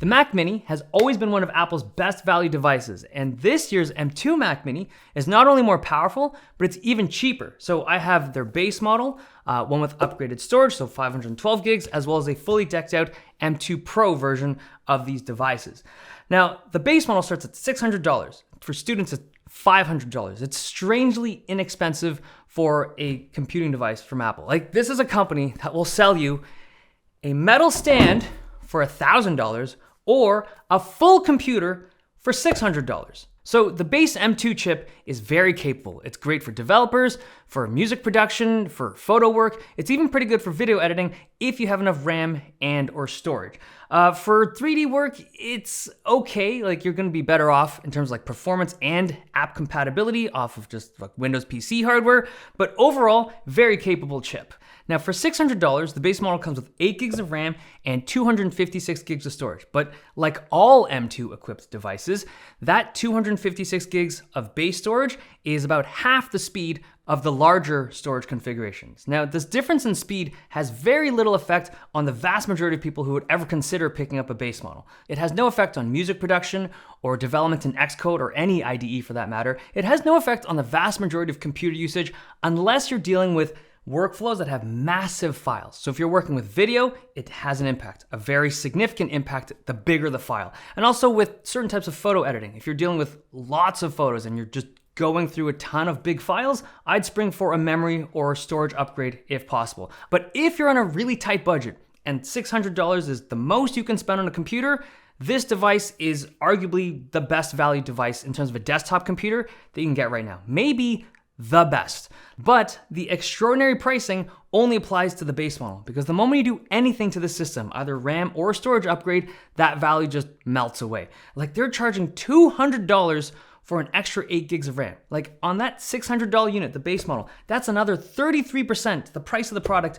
The Mac Mini has always been one of Apple's best value devices, and this year's M2 Mac Mini is not only more powerful, but it's even cheaper. So I have their base model, one with upgraded storage, so 512 gigs, as well as a fully decked out M2 Pro version of these devices. Now, the base model starts at $600. For students, it's $500. It's strangely inexpensive for a computing device from Apple. Like, this is a company that will sell you a metal stand for $1,000 or a full computer for $600. So the base M2 chip is very capable. It's great for developers, for music production, for photo work. It's even pretty good for video editing if you have enough RAM and or storage. For 3D work, it's okay. Like, you're gonna be better off in terms of like performance and app compatibility off of just like Windows PC hardware, but overall, very capable chip. Now for $600, the base model comes with 8 gigs of RAM and 256 gigs of storage. But like all M2 equipped devices, that 256 gigs of base storage is about half the speed of the larger storage configurations. Now, this difference in speed has very little effect on the vast majority of people who would ever consider picking up a base model. It has no effect on music production or development in Xcode or any IDE for that matter. It has no effect on the vast majority of computer usage unless you're dealing with workflows that have massive files. So if you're working with video, it has an impact, a very significant impact the bigger the file. And also with certain types of photo editing. If you're dealing with lots of photos and you're just going through a ton of big files, I'd spring for a memory or storage upgrade if possible. But if you're on a really tight budget and $600 is the most you can spend on a computer, this device is arguably the best value device in terms of a desktop computer that you can get right now. Maybe the best. But the extraordinary pricing only applies to the base model, because the moment you do anything to the system, either RAM or storage upgrade, that value just melts away. Like, they're charging $200 for an extra 8 gigs of RAM. Like, on that $600 unit, the base model, that's another 33% the price of the product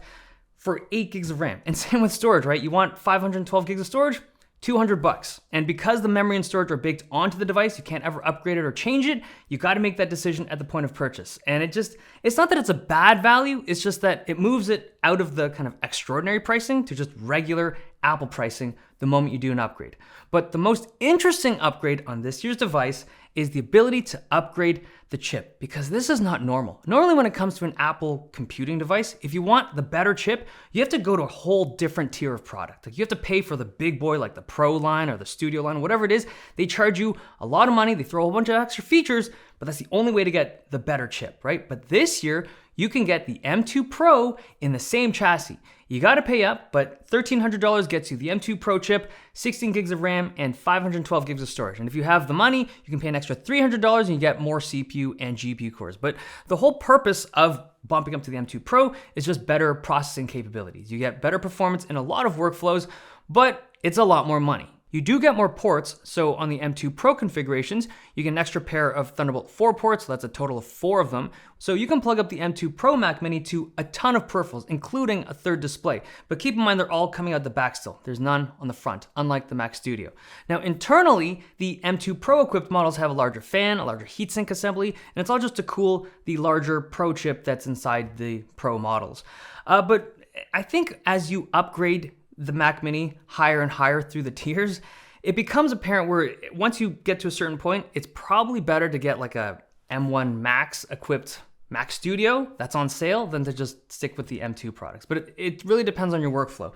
for 8 gigs of RAM. And same with storage, right? You want 512 gigs of storage? $200. And because the memory and storage are baked onto the device, you can't ever upgrade it or change it. You got to make that decision at the point of purchase. And it's not that it's a bad value, it's just that it moves it out of the kind of extraordinary pricing to just regular Apple pricing the moment you do an upgrade. But the most interesting upgrade on this year's device is the ability to upgrade the chip, because this is not normal. Normally when it comes to an Apple computing device, if you want the better chip, you have to go to a whole different tier of product. Like, you have to pay for the big boy, like the Pro line or the Studio line, whatever it is. They charge you a lot of money, they throw a whole bunch of extra features, but that's the only way to get the better chip, right? But this year, you can get the M2 Pro in the same chassis. You gotta pay up, but $1,300 gets you the M2 Pro chip, 16 gigs of RAM, and 512 gigs of storage. And if you have the money, you can pay an extra $300 and you get more CPU and GPU cores. But the whole purpose of bumping up to the M2 Pro is just better processing capabilities. You get better performance in a lot of workflows, but it's a lot more money. You do get more ports, so on the M2 Pro configurations, you get an extra pair of Thunderbolt 4 ports, so that's a total of 4 of them. So you can plug up the M2 Pro Mac Mini to a ton of peripherals, including a third display. But keep in mind, they're all coming out the back still. There's none on the front, unlike the Mac Studio. Now, internally, the M2 Pro equipped models have a larger fan, a larger heatsink assembly, and it's all just to cool the larger Pro chip that's inside the Pro models. But I think as you upgrade the Mac Mini higher and higher through the tiers, it becomes apparent where once you get to a certain point, it's probably better to get like a M1 Max equipped Mac Studio that's on sale than to just stick with the M2 products. But it really depends on your workflow.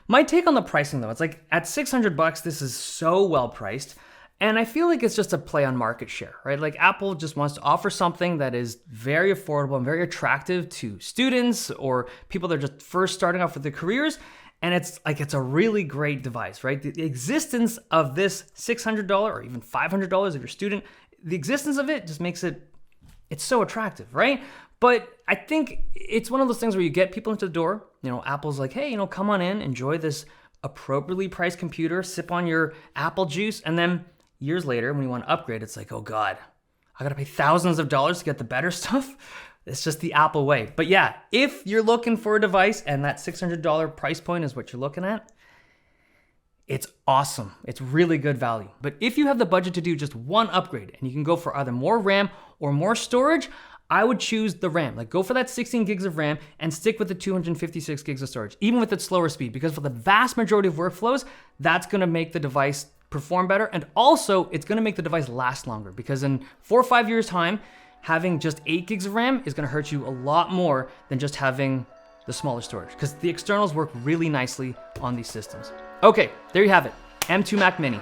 My take on the pricing though, it's like at $600, this is so well priced. And I feel like it's just a play on market share, right? Like, Apple just wants to offer something that is very affordable and very attractive to students or people that are just first starting off with their careers. And it's a really great device, right? The existence of this $600 or even $500 if you're a student, the existence of it just makes it's so attractive, right? But I think it's one of those things where you get people into the door, Apple's like, hey, come on in, enjoy this appropriately priced computer, sip on your apple juice, and then years later, when you want to upgrade, it's like, oh God, I gotta pay thousands of dollars to get the better stuff. It's just the Apple way. But yeah, if you're looking for a device and that $600 price point is what you're looking at, it's awesome. It's really good value. But if you have the budget to do just one upgrade and you can go for either more RAM or more storage, I would choose the RAM. Like, go for that 16 gigs of RAM and stick with the 256 gigs of storage, even with its slower speed, because for the vast majority of workflows, that's gonna make the device perform better. And also, it's gonna make the device last longer, because in 4 or 5 years' time, having just 8 gigs of RAM is gonna hurt you a lot more than just having the smaller storage, because the externals work really nicely on these systems. Okay, there you have it, M2 Mac Mini.